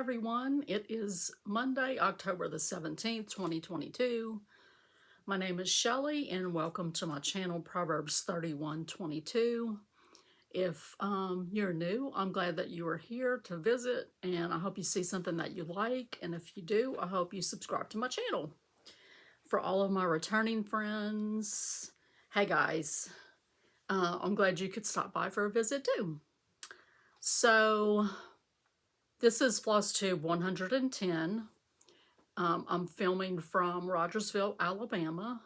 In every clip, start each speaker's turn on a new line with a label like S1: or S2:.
S1: everyone. It is Monday, October the 17th, 2022. My name is Shelly and welcome to my channel, Proverbs 31:22. If you're new, I'm glad that you are here to visit and I hope you see something that you like. And if you do, I hope you subscribe to my channel. For all of my returning friends, hey guys, I'm glad you could stop by for a visit too. So this is FlossTube 110. I'm filming from Rogersville, Alabama.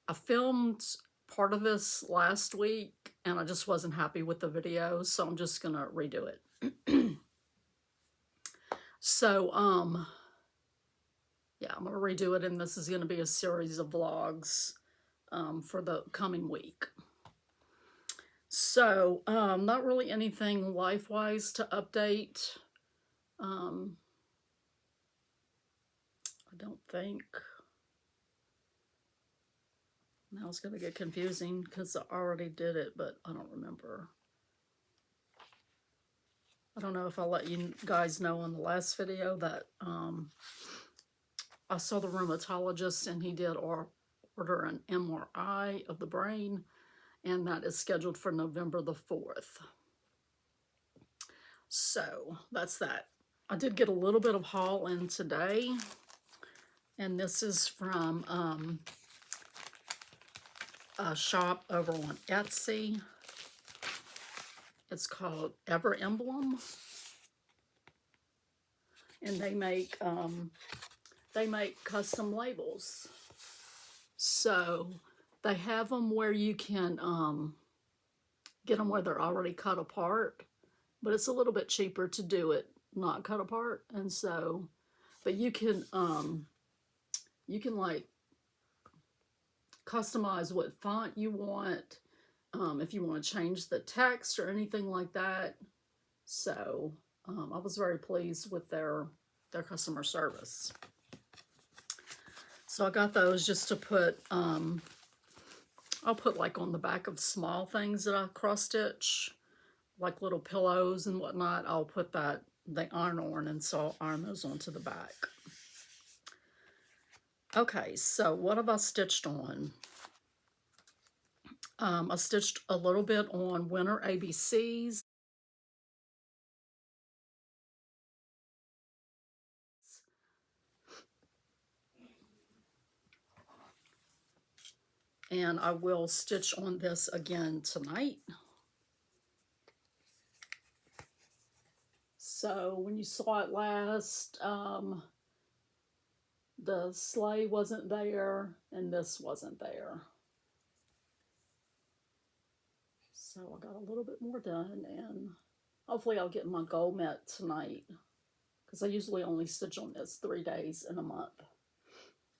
S1: I filmed part of this last week and I just wasn't happy with the video, so I'm just gonna redo it. So, yeah, I'm gonna redo it, and this is gonna be a series of vlogs for the coming week. So, not really anything life-wise to update. I don't think. Now it's going to get confusing because I already did it, but I don't remember. I don't know if I let you guys know in the last video that I saw the rheumatologist and he did order an MRI of the brain, and that is scheduled for November the 4th. So that's that. I did get a little bit of haul in today, and this is from a shop over on Etsy. It's called Ever Emblem, and they make custom labels. So they have them where you can get them where they're already cut apart, but it's a little bit cheaper to do it not cut apart. And so, but you can like customize what font you want, if you want to change the text or anything like that. So I was very pleased with their customer service. So I got those just to put, I'll put like on the back of small things that I cross stitch, like little pillows and whatnot. I'll put that, they iron on, and so I'll iron those onto the back. Okay, so what have I stitched on? I stitched a little bit on Winter ABCs. And I will stitch on this again tonight. So when you saw it last, the sleigh wasn't there and this wasn't there. So I got a little bit more done, and hopefully I'll get my goal met tonight, because I usually only stitch on this 3 days in a month.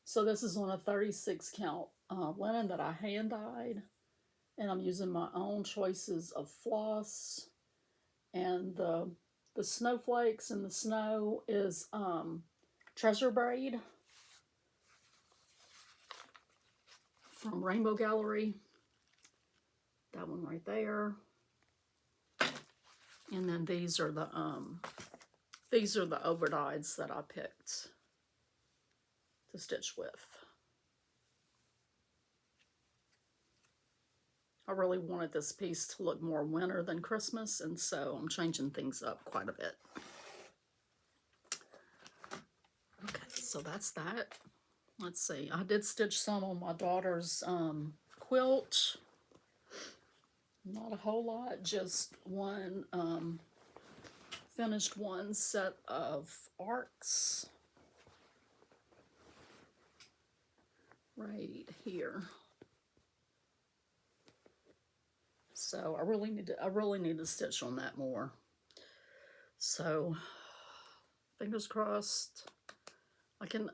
S1: So this is on a 36 count linen that I hand dyed, and I'm using my own choices of floss, and the snowflakes and the snow is Treasure Braid from Rainbow Gallery. That one right there. And then these are the overdyes that I picked to stitch with. I really wanted this piece to look more winter than Christmas, and so I'm changing things up quite a bit. Okay, so that's that. Let's see, I did stitch some on my daughter's quilt. Not a whole lot, just one, finished one set of arcs right here. So I really need to stitch on that more. So fingers crossed I can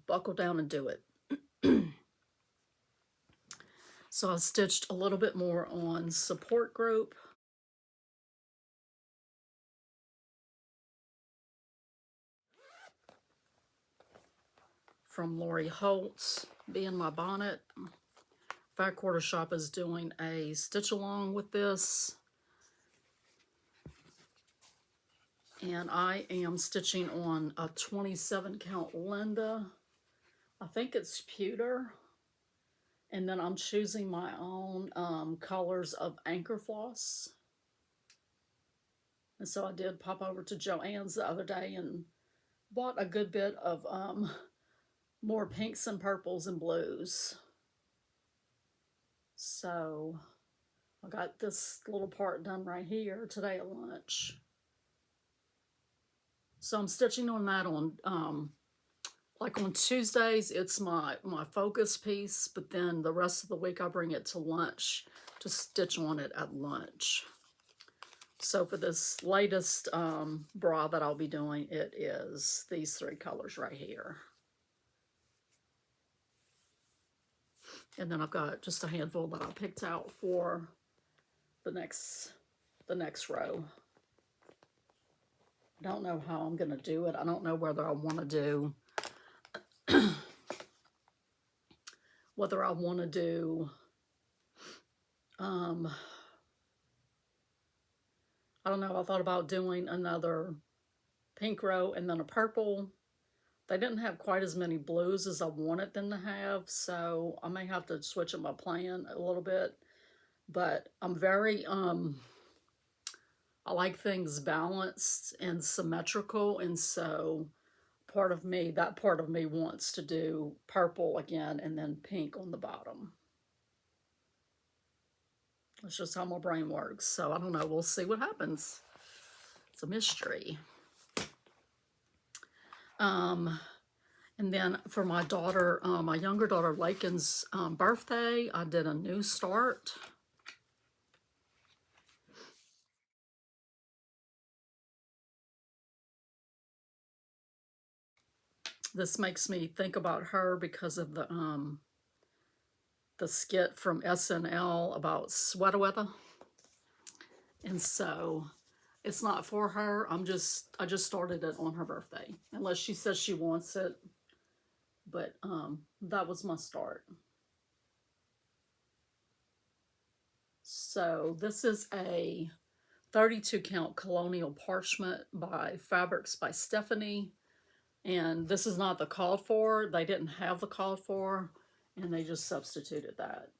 S1: buckle down and do it. So I stitched a little bit more on Support Group. From Lori Holtz, Be in My Bonnet. Fat Quarter Shop is doing a stitch along with this. And I am stitching on a 27 count Linda. I think it's pewter. And then I'm choosing my own colors of anchor floss. And so I did pop over to Joann's the other day and bought a good bit of more pinks and purples and blues. So I got this little part done right here today at lunch. So I'm stitching on that on, like on Tuesdays, it's my focus piece, but then the rest of the week I bring it to lunch to stitch on it at lunch. So for this latest bra that I'll be doing, it is these three colors right here. And then I've got just a handful that I picked out for the next row. I don't know how I'm going to do it. I don't know whether I want to do I don't know. I thought about doing another pink row and then a purple. They didn't have quite as many blues as I wanted them to have, so I may have to switch up my plan a little bit. But I'm very, I like things balanced and symmetrical, and so that part of me wants to do purple again and then pink on the bottom. That's just how my brain works. So I don't know. We'll see what happens. It's a mystery. And then for my daughter, my younger daughter Lakin's birthday, I did a new start. This makes me think about her because of the skit from SNL about sweater weather. And so it's not for her. I just started it on her birthday, unless she says she wants it. But that was my start. So this is a 32 count colonial parchment by Fabrics by Stephanie. And this is not the called for. They didn't have the called for, and they just substituted that.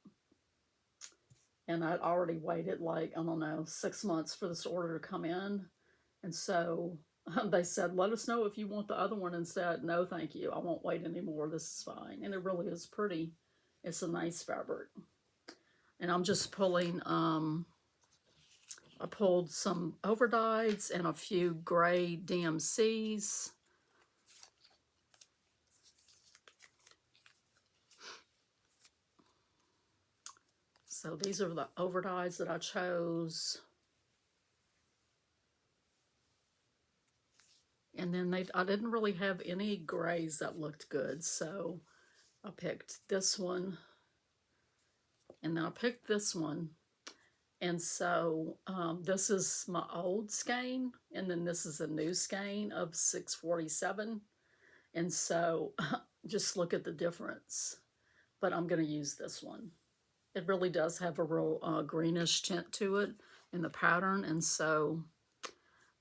S1: And I'd already waited like, I don't know, 6 months for this order to come in. And so they said, let us know if you want the other one. And said, no, thank you. I won't wait anymore. This is fine. And it really is pretty. It's a nice fabric. And I'm just pulling, I pulled some overdyes and a few gray DMCs. So these are the overdyes that I chose. And then I didn't really have any grays that looked good, so I picked this one. And then I picked this one. And so this is my old skein, and then this is a new skein of 647. And so just look at the difference. But I'm going to use this one. It really does have a real greenish tint to it in the pattern, and so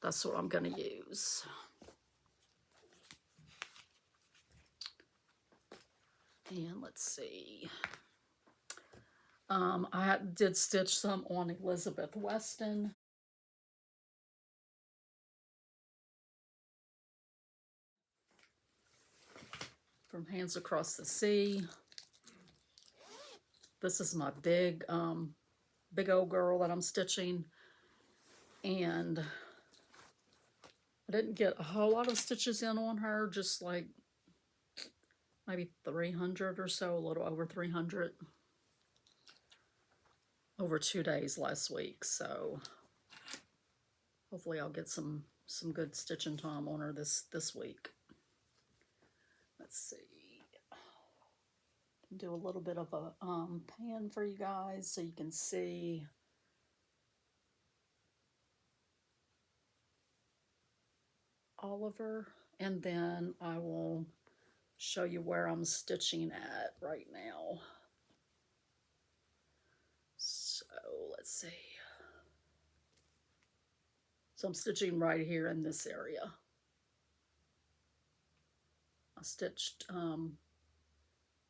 S1: that's what I'm going to use. And let's see. I did stitch some on Elizabeth Weston. From Hands Across the Sea. This is my big old girl that I'm stitching. And I didn't get a whole lot of stitches in on her, just like maybe 300 or so, a little over 300. Over 2 days last week, so hopefully I'll get some good stitching time on her this week. Let's see. Do a little bit of a pan for you guys so you can see. Oliver, and then I will show you where I'm stitching at right now. So let's see. So I'm stitching right here in this area. I stitched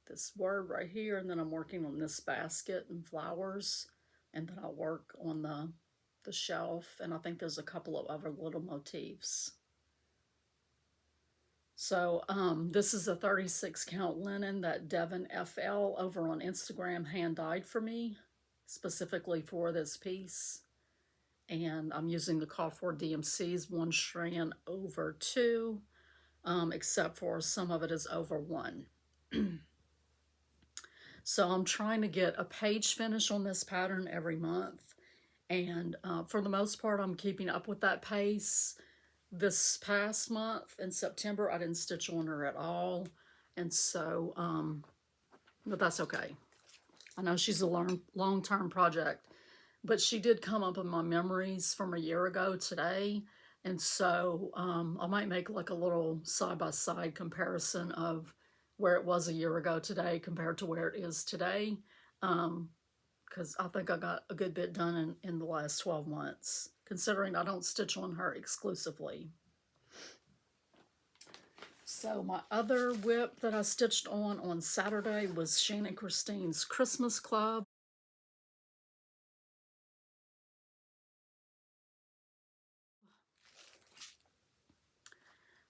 S1: this word right here, and then I'm working on this basket and flowers, and then I'll work on the shelf, and I think there's a couple of other little motifs. So this is a 36 count linen that Devin FL over on Instagram hand dyed for me, specifically for this piece. And I'm using the call for DMCs 1 strand over 2, except for some of it is over 1. So I'm trying to get a page finish on this pattern every month. And for the most part, I'm keeping up with that pace. This past month in September, I didn't stitch on her at all. And so, but that's okay. I know she's a long-term project, but she did come up in my memories from a year ago today. And so I might make like a little side-by-side comparison of where it was a year ago today compared to where it is today. Because I think I got a good bit done in the last 12 months, considering I don't stitch on her exclusively. So my other WIP that I stitched on Saturday was Shannon Christine's Christmas Club.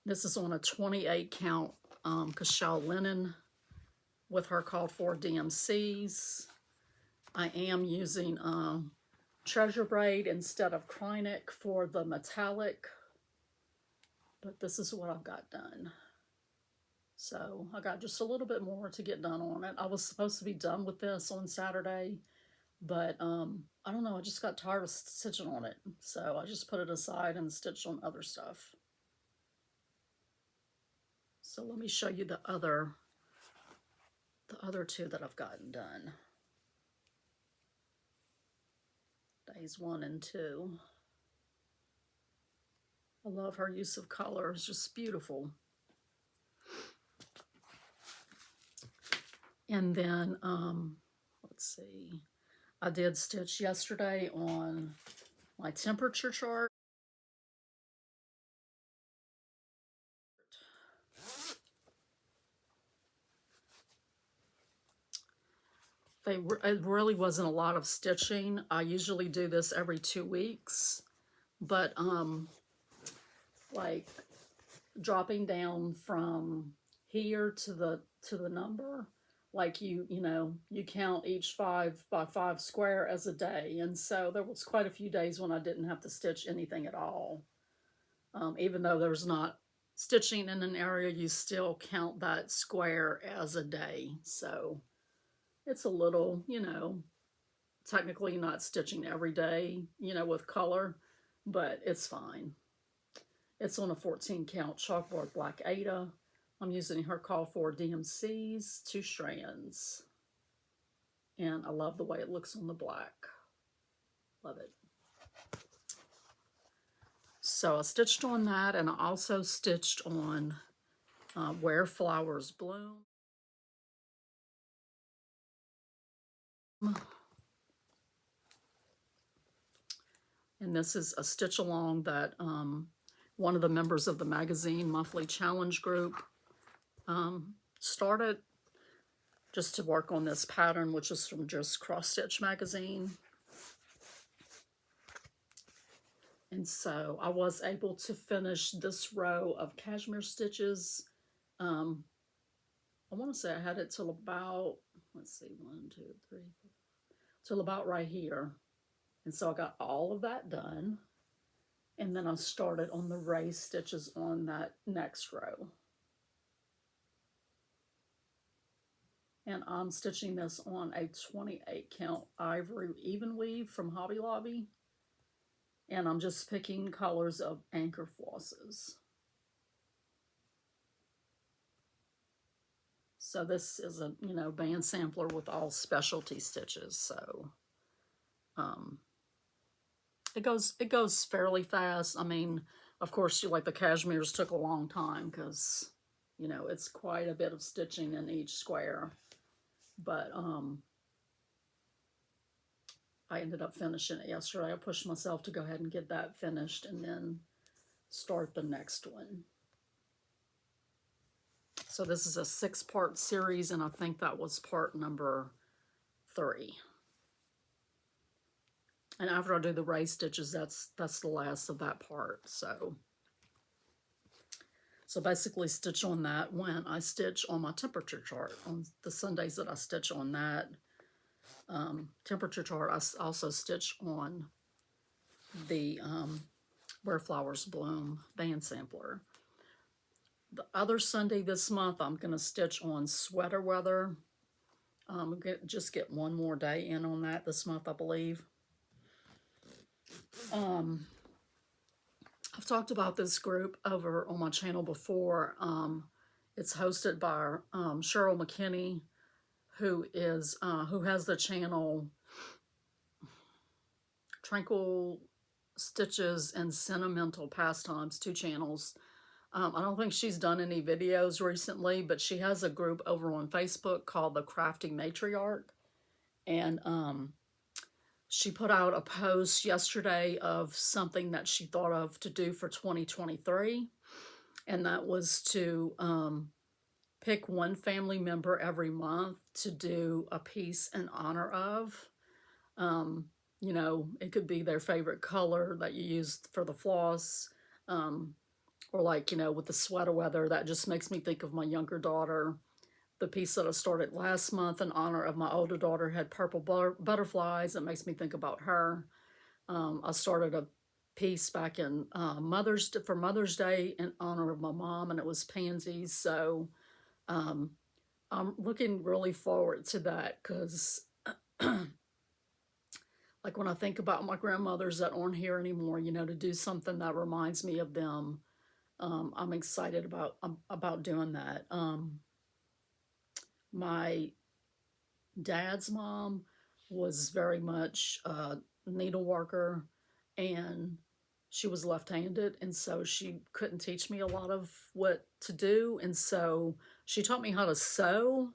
S1: This is on a 28 count cashel linen with her called for DMCs. I am using treasure braid instead of Krynic for the metallic, but this is what I've got done. So I got just a little bit more to get done on it. I was supposed to be done with this on Saturday, but I don't know, I just got tired of stitching on it. So I just put it aside and stitched on other stuff. So let me show you the other two that I've gotten done. Days 1 and 2. I love her use of color, it's just beautiful. And then, let's see, I did stitch yesterday on my temperature chart. It really wasn't a lot of stitching. I usually do this every 2 weeks, but like dropping down from here to the number, like you know, you count each 5 by 5 square as a day. And so there was quite a few days when I didn't have to stitch anything at all. Even though there's not stitching in an area, you still count that square as a day. So it's a little, you know, technically not stitching every day, you know, with color, but it's fine. It's on a 14 count chalkboard black Ada. I'm using her call for DMCs, 2 strands. And I love the way it looks on the black. Love it. So I stitched on that, and I also stitched on Where Flowers Bloom. And this is a stitch along that one of the members of the magazine monthly challenge group started just to work on this pattern, which is from just Cross Stitch magazine. And so I was able to finish this row of cashmere stitches. I want to say I had it till about, let's see, 1, 2, 3, 4, till about right here. And so I got all of that done. And then I started on the raised stitches on that next row. And I'm stitching this on a 28 count ivory even weave from Hobby Lobby. And I'm just picking colors of anchor flosses. So this is a, you know, band sampler with all specialty stitches. So it goes fairly fast. I mean, of course, like the cashmeres took a long time because, you know, it's quite a bit of stitching in each square. But I ended up finishing it yesterday. I pushed myself to go ahead and get that finished and then start the next one. So this is a 6-part series, and I think that was part number 3. And after I do the raised stitches, that's the last of that part. So basically stitch on that when I stitch on my temperature chart. On the Sundays that I stitch on that temperature chart, I also stitch on the Where Flowers Bloom band sampler. The other Sunday this month, I'm going to stitch on Sweater Weather. Just get one more day in on that this month, I believe. I've talked about this group over on my channel before. It's hosted by Cheryl McKinney, who has the channel Tranquil Stitches and Sentimental Pastimes, 2 channels. I don't think she's done any videos recently, but she has a group over on Facebook called the Crafty Matriarch. And she put out a post yesterday of something that she thought of to do for 2023. And that was to pick one family member every month to do a piece in honor of. You know, it could be their favorite color that you used for the floss. Or like, you know, with the Sweater Weather, that just makes me think of my younger daughter. The piece that I started last month in honor of my older daughter had purple butterflies. It makes me think about her. I started a piece back in for Mother's Day in honor of my mom, and it was pansies. So I'm looking really forward to that because like when I think about my grandmothers that aren't here anymore, you know, to do something that reminds me of them. I'm excited about doing that. My dad's mom was very much a needle worker, and she was left-handed, and so she couldn't teach me a lot of what to do, and so she taught me how to sew,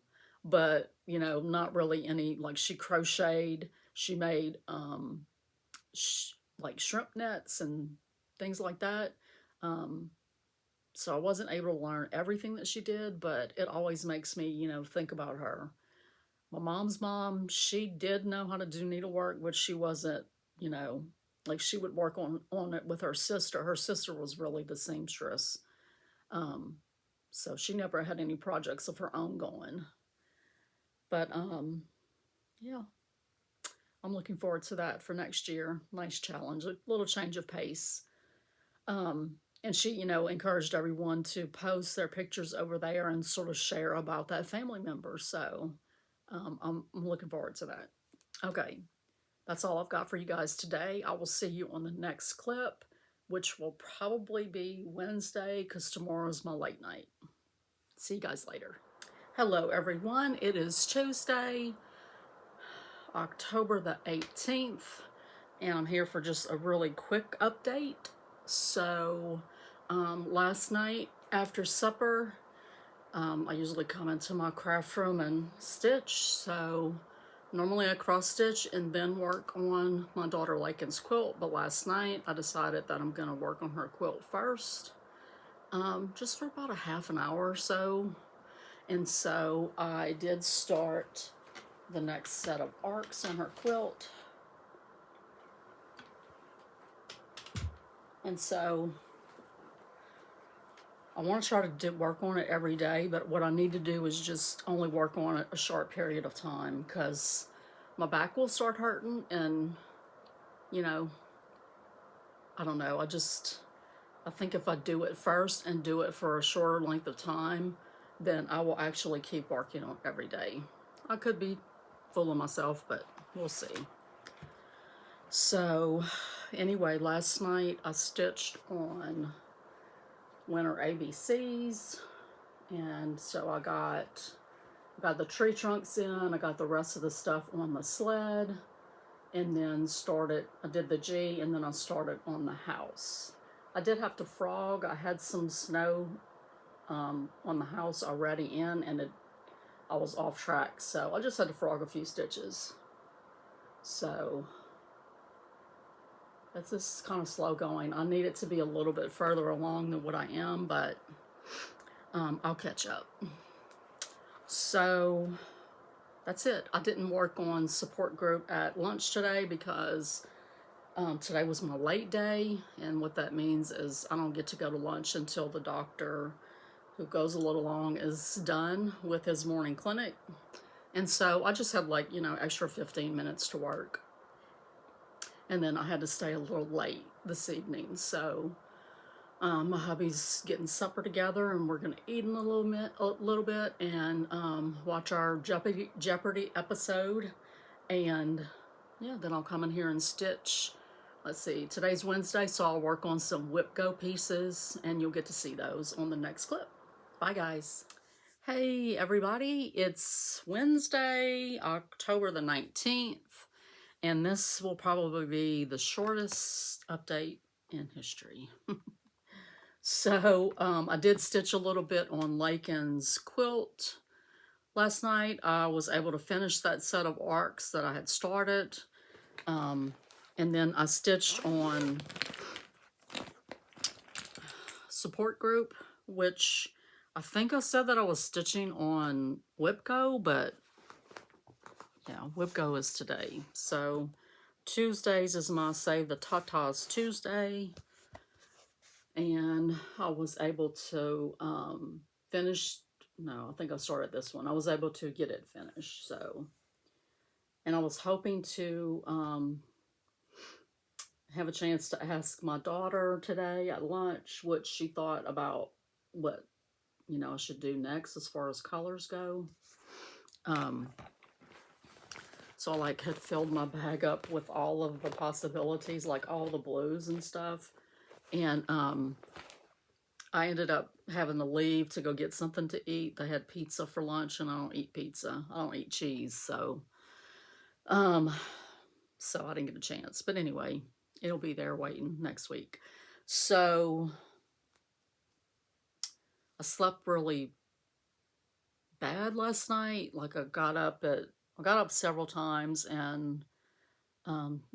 S1: but you know, not really any, like she crocheted, she made like shrimp nets and things like that. So I wasn't able to learn everything that she did, but it always makes me, you know, think about her. My mom's mom, she did know how to do needlework, but she wasn't, you know, like she would work on it with her sister. Her sister was really the seamstress. So she never had any projects of her own going. But yeah, I'm looking forward to that for next year. Nice challenge, a little change of pace. And she, you know, encouraged everyone to post their pictures over there and sort of share about that family member. So I'm looking forward to that. Okay, that's all I've got for you guys today. I will see you on the next clip, which will probably be Wednesday because tomorrow is my late night. See you guys later. Hello, everyone. It is Tuesday, October the 18th, and I'm here for just a really quick update. So last night after supper, I usually come into my craft room and stitch. So normally I cross stitch and then work on my daughter Lakin's quilt, but last night I decided that I'm going to work on her quilt first, just for about a half an hour or so. And so I did start the next set of arcs on her quilt. And so I want to try to work on it every day, but what I need to do is just only work on it a short period of time because my back will start hurting, and you know, I don't know, I think if I do it first and do it for a shorter length of time, then I will actually keep working on it every day. I could be fooling myself, but we'll see. So anyway, last night I stitched on Winter ABCs, and so I got the tree trunks in, I got the rest of the stuff on the sled, and then I did the G, and then I started on the house. I did have to frog. I had some snow on the house already in, and I was off track, so I just had to frog a few stitches. So It's just kind of slow going. I need it to be a little bit further along than what I am, but I'll catch up. So that's it. I didn't work on support group at lunch today because today was my late day, and what that means is I don't get to go to lunch until the doctor, who goes a little long, is done with his morning clinic. And so I just had like, extra 15 minutes to work. And then I had to stay a little late this evening. So my hubby's getting supper together, and we're going to eat in a little bit and watch our Jeopardy episode. And yeah, then I'll come in here and stitch. Let's see, today's Wednesday, so I'll work on some WIP Go pieces, and you'll get to see those on the next clip. Bye, guys. Hey, everybody. It's Wednesday, October the 19th, and this will probably be the shortest update in history. So, I did stitch a little bit on Lakin's quilt last night. I was able to finish that set of arcs that I had started. And then I stitched on support group, which I think I said that I was stitching on WIP Go, but yeah, WIP Go is today. So Tuesdays is my Save the Tatas Tuesday. And I was able to finish, no, I think I started this one. I was able to get it finished, so. And I was hoping to have a chance to ask my daughter today at lunch what she thought about what, I should do next as far as colors go. So I like had filled my bag up with all of the possibilities, like all the blues and stuff. And I ended up having to leave to go get something to eat. They had pizza for lunch, and I don't eat pizza. I don't eat cheese, so I didn't get a chance. But anyway, it'll be there waiting next week. So I slept really bad last night. Like I got up several times and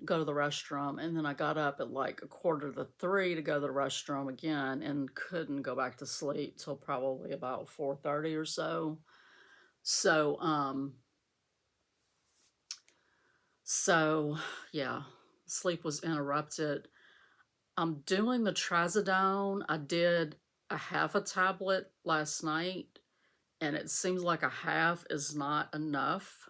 S1: go to the restroom, and then I got up at like 2:45 to go to the restroom again, and couldn't go back to sleep till probably about 4:30 or so. So yeah, sleep was interrupted. I'm doing the trazodone. I did a half a tablet last night, and it seems like a half is not enough,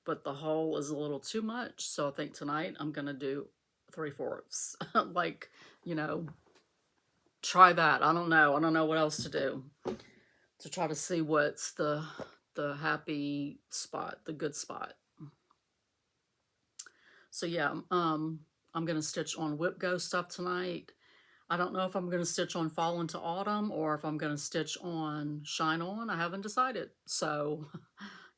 S1: but the whole is a little too much. So I think tonight I'm going to do 3/4. Like, try that. I don't know. I don't know what else to do to try to see what's the happy spot, the good spot. So yeah, I'm going to stitch on WIP Go stuff tonight. I don't know if I'm going to stitch on Fall into Autumn or if I'm going to stitch on Shine On. I haven't decided. So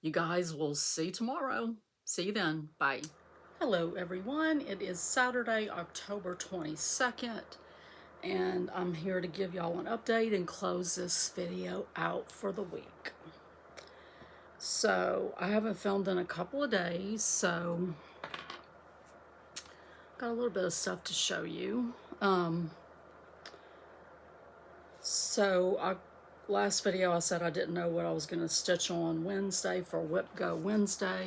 S1: you guys will see tomorrow. See you then. Bye. Hello, everyone. It is Saturday, October 22nd, and I'm here to give y'all an update and close this video out for the week. So I haven't filmed in a couple of days, so got a little bit of stuff to show you. Last video I said I didn't know what I was going to stitch on Wednesday for WIP Go Wednesday,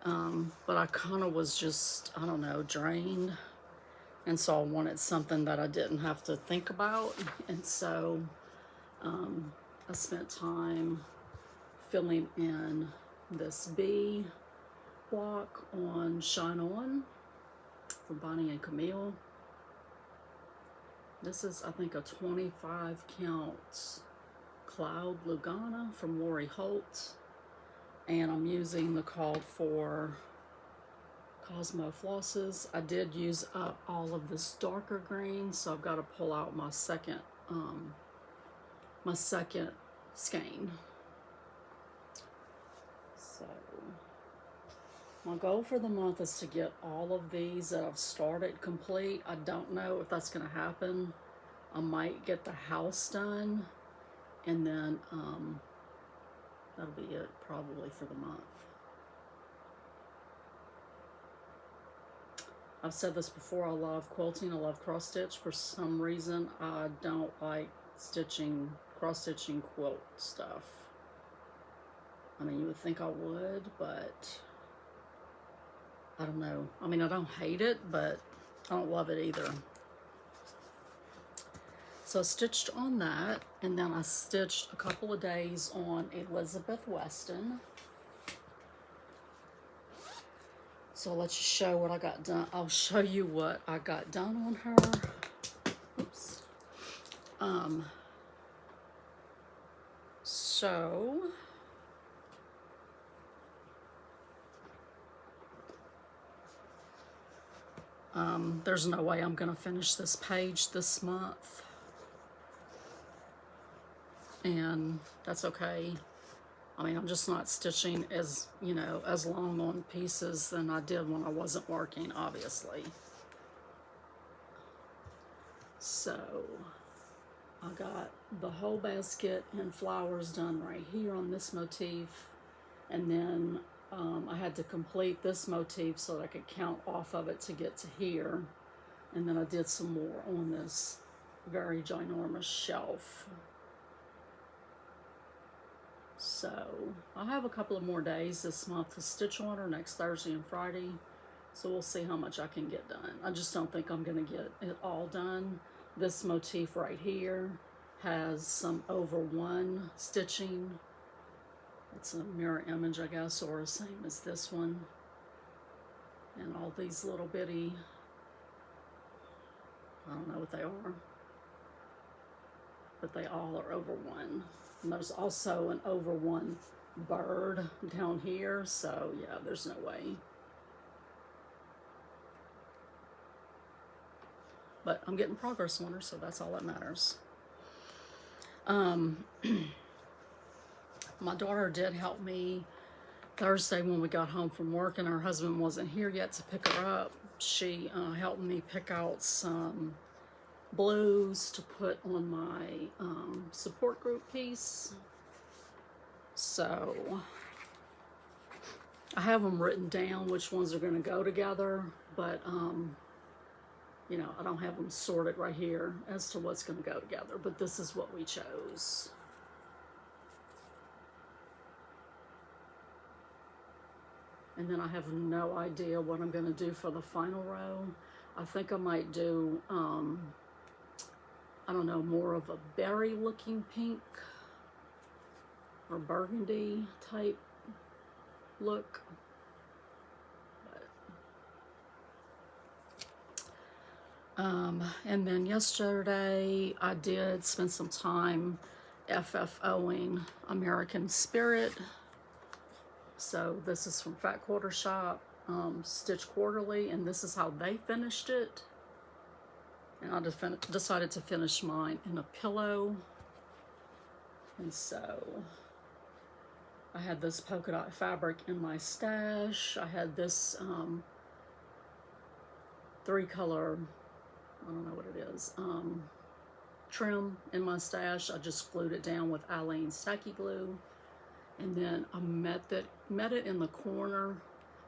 S1: but I kind of was just, I don't know, drained, and so I wanted something that I didn't have to think about, and so I spent time filling in this bee block on Shine On from Bonnie and Camille. This is, I think, a 25 count Cloud Lugana from Lori Holt, and I'm using the called for Cosmo flosses. I did use up all of this darker green, so I've got to pull out my second skein. So my goal for the month is to get all of these that I've started complete. I don't know if that's going to happen. I might get the house done, and then that'll be it probably for the month. I've said this before, I love quilting, I love cross stitch. For some reason, I don't like cross stitching quilt stuff. I mean, you would think I would, but I don't know. I mean, I don't hate it, but I don't love it either. So I stitched on that, and then I stitched a couple of days on Elizabeth Weston. So I'll let you show what I got done. I'll show you what I got done on her. Oops. There's no way I'm gonna finish this page this month. And that's okay. I mean, I'm just not stitching as, you know, as long on pieces than I did when I wasn't working, obviously. So I got the whole basket and flowers done right here on this motif, and then I had to complete this motif so that I could count off of it to get to here, and then I did some more on this very ginormous shelf. So I have a couple of more days this month to stitch on her, next Thursday and Friday, so we'll see how much I can get done. I just don't think I'm going to get it all done. This motif right here has some over one stitching. It's a mirror image, I guess, or the same as this one. And all these little bitty, I don't know what they are, but they all are over one. And there's also an over one bird down here, so yeah, there's no way. But I'm getting progress on her, so that's all that matters. My daughter did help me Thursday when we got home from work, and her husband wasn't here yet to pick her up. She helped me pick out some blues to put on my support group piece. So I have them written down which ones are going to go together, but you know, I don't have them sorted right here as to what's going to go together, but this is what we chose. And then I have no idea what I'm going to do for the final row. I think I might do, I don't know, more of a berry looking pink or burgundy type look. And then yesterday I did spend some time FFOing American Spirit. So this is from Fat Quarter Shop, Stitch Quarterly, and this is how they finished it. And I decided to finish mine in a pillow. And so I had this polka dot fabric in my stash. I had this 3-color, I don't know what it is, trim in my stash. I just glued it down with Aleene's tacky glue. And then I met it in the corner,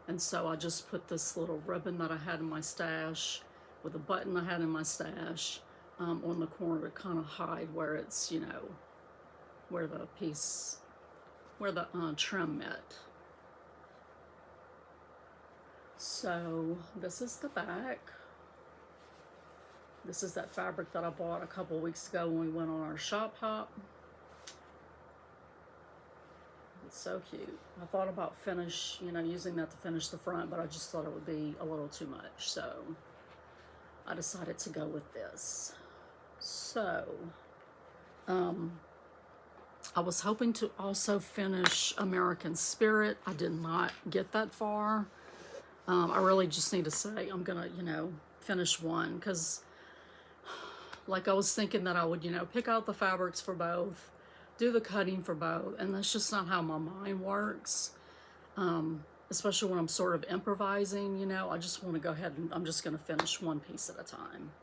S1: and so I just put this little ribbon that I had in my stash with a button I had in my stash on the corner to kind of hide where it's, you know, where the trim met. So this is the back. This is that fabric that I bought a couple weeks ago when we went on our shop hop. It's so cute. I thought about using that to finish the front, but I just thought it would be a little too much, so I decided to go with this. So, I was hoping to also finish American Spirit. I did not get that far. I really just need to say I'm gonna, finish one, because like I was thinking that I would, pick out the fabrics for both, do the cutting for both, and that's just not how my mind works. Especially when I'm sort of improvising, I just want to go ahead and I'm just going to finish one piece at a time.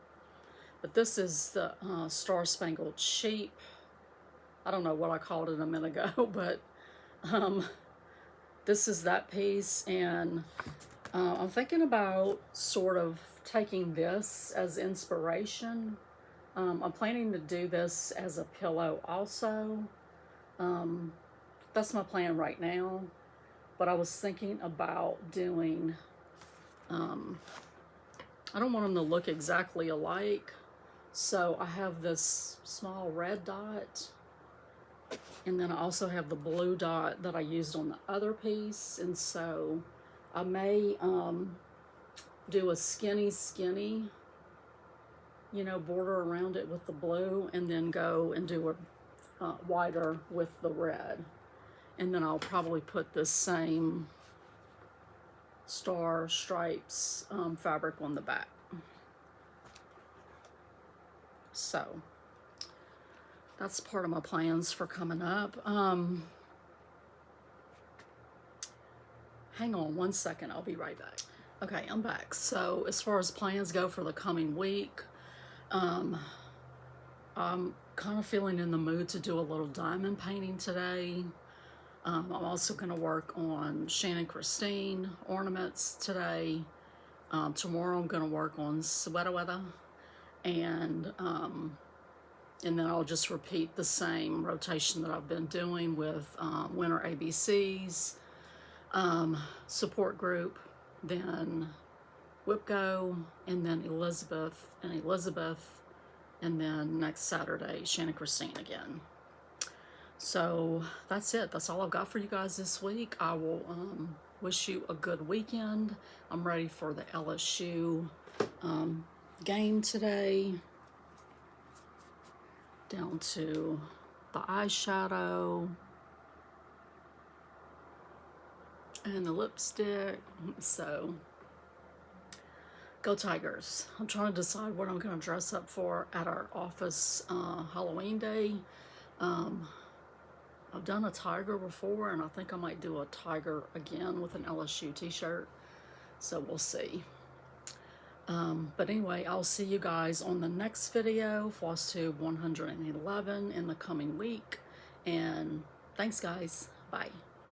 S1: But this is the Star Spangled Sheep. I don't know what I called it a minute ago, but this is that piece, and I'm thinking about sort of taking this as inspiration. I'm planning to do this as a pillow also. That's my plan right now. But I was thinking about doing, I don't want them to look exactly alike. So I have this small red dot. And then I also have the blue dot that I used on the other piece. And so I may do a skinny, you know, border around it with the blue, and then go and do a wider with the red. And then I'll probably put this same star stripes fabric on the back. So that's part of my plans for coming up. Hang on one second, I'll be right back. Okay, I'm back. So as far as plans go for the coming week, I'm kind of feeling in the mood to do a little diamond painting today. I'm also going to work on Shannon Christine ornaments today. Tomorrow I'm going to work on sweater weather, and then I'll just repeat the same rotation that I've been doing with Winter ABCs, support group, then WIP Go, and then Elizabeth, and then next Saturday, Shannon Christine again. So that's it. That's all I've got for you guys this week. I will wish you a good weekend. I'm ready for the LSU game today. Down to the eyeshadow and the lipstick. So go Tigers. I'm trying to decide what I'm going to dress up for at our office Halloween day. I've done a tiger before, and I think I might do a tiger again with an LSU t-shirt. So we'll see. But anyway, I'll see you guys on the next video, FlossTube 111, in the coming week. And thanks, guys. Bye.